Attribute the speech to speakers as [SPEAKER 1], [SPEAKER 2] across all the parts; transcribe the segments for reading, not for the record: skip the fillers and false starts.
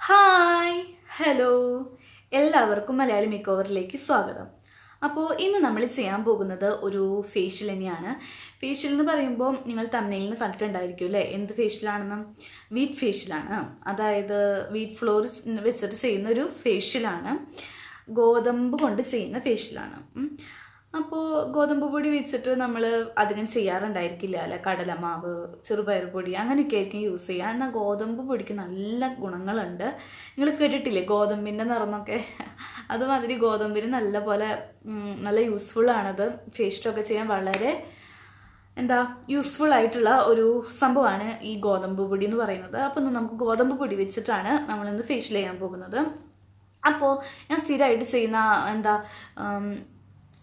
[SPEAKER 1] Hi hello എല്ലാവർക്കും Malayali make ഓവറിലേക്ക് സ്വാഗതം. അപ്പോൾ ഇന്ന് നമ്മൾ ചെയ്യാൻ പോകുന്നത് ഒരു ഫേഷ്യൽ തന്നെയാണ്. ഫേഷ്യൽ എന്ന് പറയുമ്പോൾ നിങ്ങൾ തമ്മിലിൽ നിന്ന് കണ്ടിട്ടുണ്ടായിരിക്കും അല്ലേ, എന്ത് ഫേഷ്യലാണെന്ന്? വീറ്റ് ഫേഷ്യലാണ്. അതായത് വീറ്റ് ഫ്ലോർ വെച്ചിട്ട് ചെയ്യുന്ന ഒരു ഫേഷ്യലാണ്, ഗോതമ്പ് കൊണ്ട് ചെയ്യുന്ന ഫേഷ്യലാണ്. അപ്പോൾ ഗോതമ്പ് പൊടി വെച്ചിട്ട് നമ്മൾ അധികം ചെയ്യാറുണ്ടായിരിക്കില്ല അല്ലെ, കടലമാവ്, ചെറുപയർ പൊടി അങ്ങനെയൊക്കെ ആയിരിക്കും യൂസ് ചെയ്യുക. എന്നാൽ ഗോതമ്പ് പൊടിക്ക് നല്ല ഗുണങ്ങളുണ്ട്. നിങ്ങൾ കേട്ടിട്ടില്ലേ ഗോതമ്പിൻ്റെ നിറമൊക്കെ? അതുമാതിരി ഗോതമ്പിന് നല്ല യൂസ്ഫുള്ളാണത്. ഫേഷ്യലൊക്കെ ചെയ്യാൻ വളരെ യൂസ്ഫുൾ ആയിട്ടുള്ള ഒരു സംഭവമാണ് ഈ ഗോതമ്പ് പൊടി എന്ന് പറയുന്നത്. അപ്പോൾ നമുക്ക് ഗോതമ്പ് പൊടി വെച്ചിട്ടാണ് നമ്മളിന്ന് ഫേഷ്യൽ ചെയ്യാൻ പോകുന്നത്. അപ്പോൾ ഞാൻ സ്ഥിരമായിട്ട് ചെയ്യുന്ന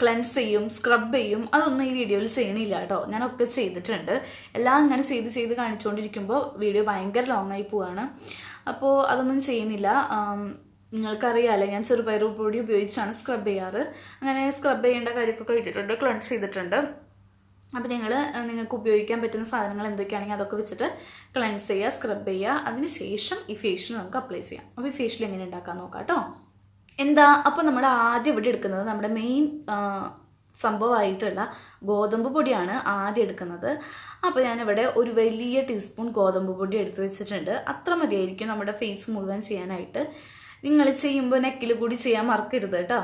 [SPEAKER 1] ക്ലെൻസ് ചെയ്യും, സ്ക്രബ് ചെയ്യും, അതൊന്നും ഈ വീഡിയോയിൽ ചെയ്യണില്ല കേട്ടോ. ഞാനൊക്കെ ചെയ്തിട്ടുണ്ട്. എല്ലാം ഇങ്ങനെ ചെയ്ത് കാണിച്ചുകൊണ്ടിരിക്കുമ്പോൾ വീഡിയോ ഭയങ്കര ലോങ് ആയി പോവാണ്. അപ്പോൾ അതൊന്നും ചെയ്യുന്നില്ല. നിങ്ങൾക്കറിയാമല്ലേ, ഞാൻ ചെറുപയർ പൊടി ഉപയോഗിച്ചാണ് സ്ക്രബ് ചെയ്യാറ്. അങ്ങനെ സ്ക്രബ് ചെയ്യേണ്ട കാര്യമൊക്കെ ഇട്ടിട്ടുണ്ട്, ക്ലെൻസ് ചെയ്തിട്ടുണ്ട്. അപ്പോൾ നിങ്ങൾക്ക് ഉപയോഗിക്കാൻ പറ്റുന്ന സാധനങ്ങൾ എന്തൊക്കെയാണെങ്കിൽ അതൊക്കെ വെച്ചിട്ട് ക്ലെൻസ് ചെയ്യുക, സ്ക്രബ് ചെയ്യുക. അതിന് ശേഷം ഈ ഫേഷ്യൽ നമുക്ക് അപ്ലൈ ചെയ്യാം. അപ്പോൾ ഈ ഫേഷ്യൽ എങ്ങനെ ഉണ്ടാക്കാൻ നോക്കാം കേട്ടോ. അപ്പോൾ നമ്മൾ ആദ്യം ഇവിടെ എടുക്കുന്നത് നമ്മുടെ മെയിൻ സംഭവമായിട്ടുള്ള ഗോതമ്പ് പൊടിയാണ് ആദ്യം എടുക്കുന്നത്. അപ്പോൾ ഞാനിവിടെ ഒരു വലിയ ടീസ്പൂൺ ഗോതമ്പ് പൊടി എടുത്ത് വെച്ചിട്ടുണ്ട്. അത്ര മതിയായിരിക്കും നമ്മുടെ ഫേസ് മുഴുവൻ ചെയ്യാനായിട്ട്. നിങ്ങൾ ചെയ്യുമ്പോൾ നെക്കിൽ കൂടി ചെയ്യാൻ മറക്കരുത് കേട്ടോ.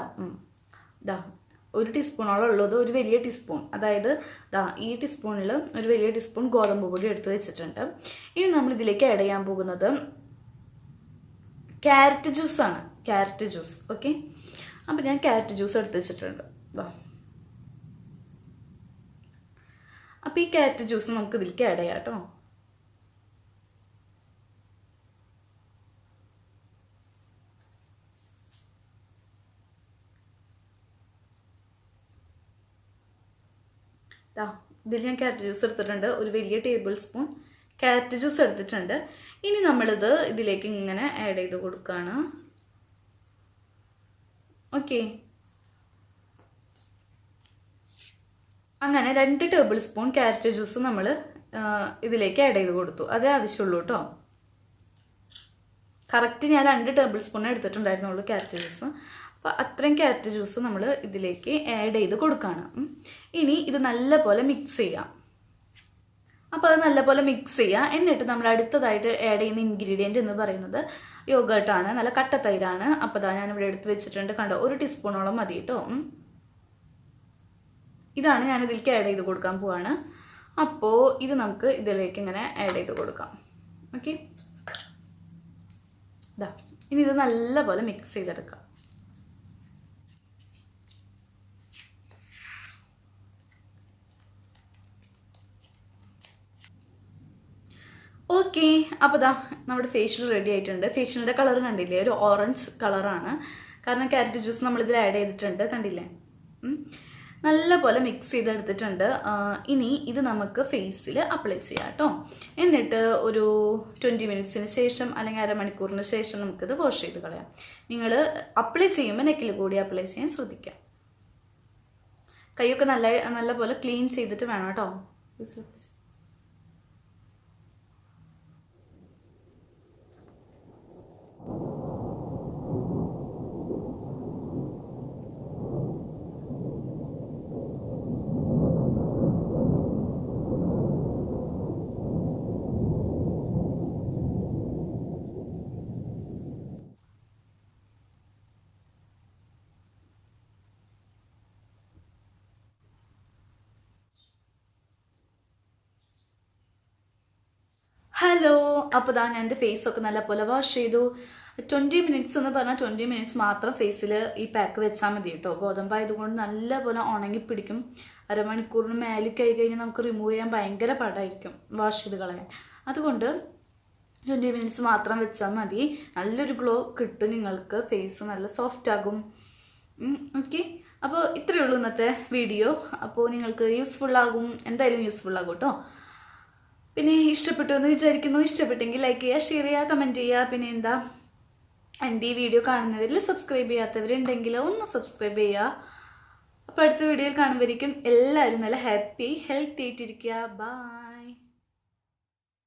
[SPEAKER 1] ഒരു ടീസ്പൂണോളം ഉള്ളത്, ഒരു വലിയ ടീസ്പൂൺ, അതായത് ഈ ടീസ്പൂണിൽ ഒരു വലിയ ടീസ്പൂൺ ഗോതമ്പ് പൊടി എടുത്ത് വെച്ചിട്ടുണ്ട്. ഇനി നമ്മൾ ഇതിലേക്ക് ആഡ് ചെയ്യാൻ പോകുന്നത് ക്യാരറ്റ് ജ്യൂസാണ്. Carrot juice, okay. അപ്പം ഞാൻ ക്യാരറ്റ് ജ്യൂസ് എടുത്ത് വെച്ചിട്ടുണ്ട്. അപ്പം ഈ ക്യാരറ്റ് ജ്യൂസ് നമുക്ക് ഇതിലേക്ക് ആഡ് ചെയ്യാം കേട്ടോ. ഇതിൽ ഞാൻ ക്യാരറ്റ് ജ്യൂസ് എടുത്തിട്ടുണ്ട്, ഒരു വലിയ ടേബിൾ സ്പൂൺ ക്യാരറ്റ് ജ്യൂസ് എടുത്തിട്ടുണ്ട്. ഇനി നമ്മളിത് ഇതിലേക്ക് ഇങ്ങനെ ആഡ് ചെയ്ത് കൊടുക്കുകയാണ്. ഓക്കെ, അങ്ങനെ 2 ടേബിൾ സ്പൂൺ ക്യാരറ്റ് ജ്യൂസ് നമ്മൾ ഇതിലേക്ക് ആഡ് ചെയ്ത് കൊടുത്തു. അതേ ആവശ്യമുള്ളൂ കേട്ടോ. കറക്റ്റ് ഞാൻ 2 ടേബിൾ സ്പൂൺ എടുത്തിട്ടുണ്ടായിരുന്നുള്ളൂ ക്യാരറ്റ് ജ്യൂസ്. അപ്പോൾ അത്രയും ക്യാരറ്റ് ജ്യൂസ് നമ്മൾ ഇതിലേക്ക് ആഡ് ചെയ്ത് കൊടുക്കുകയാണ്. ഇനി ഇത് നല്ലപോലെ മിക്സ് ചെയ്യാം. അപ്പോൾ അത് നല്ലപോലെ മിക്സ് ചെയ്യുക. എന്നിട്ട് നമ്മൾ അടുത്തതായിട്ട് ആഡ് ചെയ്യുന്ന ഇൻഗ്രീഡിയൻറ്റ് എന്ന് പറയുന്നത് യോഗേർട്ടാണ്, നല്ല കട്ടത്തൈരാണ്. അപ്പോൾ ഞാനിവിടെ എടുത്ത് വെച്ചിട്ടുണ്ട്, കണ്ടോ, 1 ടീസ്പൂണോളം മതി കേട്ടോ. ഇതാണ് ഞാൻ ഇതിലേക്ക് ആഡ് ചെയ്ത് കൊടുക്കാൻ പോവാണ്. അപ്പോൾ ഇത് നമുക്ക് ഇതിലേക്ക് ഇങ്ങനെ ആഡ് ചെയ്ത് കൊടുക്കാം. ഓക്കെ, ഇനി ഇത് നല്ലപോലെ മിക്സ് ചെയ്തെടുക്കാം. ഓക്കെ, അപ്പോൾ നമ്മുടെ ഫേഷ്യൽ റെഡി ആയിട്ടുണ്ട്. ഫേഷ്യലിൻ്റെ കളർ കണ്ടില്ലേ, ഒരു ഓറഞ്ച് കളറാണ്. കാരണം ക്യാരറ്റ് ജ്യൂസ് നമ്മളിതിൽ ആഡ് ചെയ്തിട്ടുണ്ട്, കണ്ടില്ലേ. നല്ലപോലെ മിക്സ് ചെയ്തെടുത്തിട്ടുണ്ട്. ഇനി ഇത് നമുക്ക് ഫേസിൽ അപ്ലൈ ചെയ്യാം കേട്ടോ. എന്നിട്ട് ഒരു 20 മിനിറ്റ്സിന് ശേഷം അല്ലെങ്കിൽ അരമണിക്കൂറിന് ശേഷം നമുക്കിത് വാഷ് ചെയ്ത് കളയാം. നിങ്ങൾ അപ്ലൈ ചെയ്യുമ്പോൾ നെക്കിൽ കൂടി അപ്ലൈ ചെയ്യാൻ ശ്രദ്ധിക്കാം. കൈയൊക്കെ നല്ലപോലെ ക്ലീൻ ചെയ്തിട്ട് വേണം കേട്ടോ. ഹലോ, അപ്പോൾ ഞാൻ എൻ്റെ ഫേസൊക്കെ നല്ലപോലെ വാഷ് ചെയ്തു. 20 മിനിറ്റ്സ് എന്ന് പറഞ്ഞാൽ 20 മിനിറ്റ്സ് മാത്രം ഫേസിൽ ഈ പാക്ക് വെച്ചാൽ മതി കേട്ടോ. ഗോതമ്പായതുകൊണ്ട് നല്ലപോലെ ഉണങ്ങിപ്പിടിക്കും. അരമണിക്കൂറിന് മേലേക്ക് ആയി കഴിഞ്ഞാൽ നമുക്ക് റിമൂവ് ചെയ്യാൻ ഭയങ്കര പാടായിരിക്കും, വാഷ് ചെയ്ത് കളയാൻ. അതുകൊണ്ട് 20 മിനിറ്റ്സ് മാത്രം വെച്ചാൽ മതി. നല്ലൊരു ഗ്ലോ കിട്ടും നിങ്ങൾക്ക്, ഫേസ് നല്ല സോഫ്റ്റ് ആകും. ഓക്കെ, അപ്പോൾ ഇത്രയേ ഉള്ളൂ ഇന്നത്തെ വീഡിയോ. അപ്പോൾ നിങ്ങൾക്ക് യൂസ്ഫുൾ ആകും, എന്തായാലും യൂസ്ഫുൾ ആകും കേട്ടോ. പിന്നെ ഇഷ്ടപ്പെട്ടു എന്ന് വിചാരിക്കുന്നു. ഇഷ്ടപ്പെട്ടെങ്കിൽ ലൈക്ക് ചെയ്യുക, ഷെയർ ചെയ്യുക, കമൻറ്റ് ചെയ്യുക. പിന്നെ എൻ്റെ ഈ വീഡിയോ കാണുന്നവരിൽ സബ്സ്ക്രൈബ് ചെയ്യാത്തവരുണ്ടെങ്കിൽ ഒന്ന് സബ്സ്ക്രൈബ് ചെയ്യുക. അപ്പോൾ അടുത്ത വീഡിയോയിൽ കാണുമ്പോഴേക്കും എല്ലാവരും നല്ല ഹാപ്പി ഹെൽത്തി ആയിട്ടിരിക്കുക. ബൈ.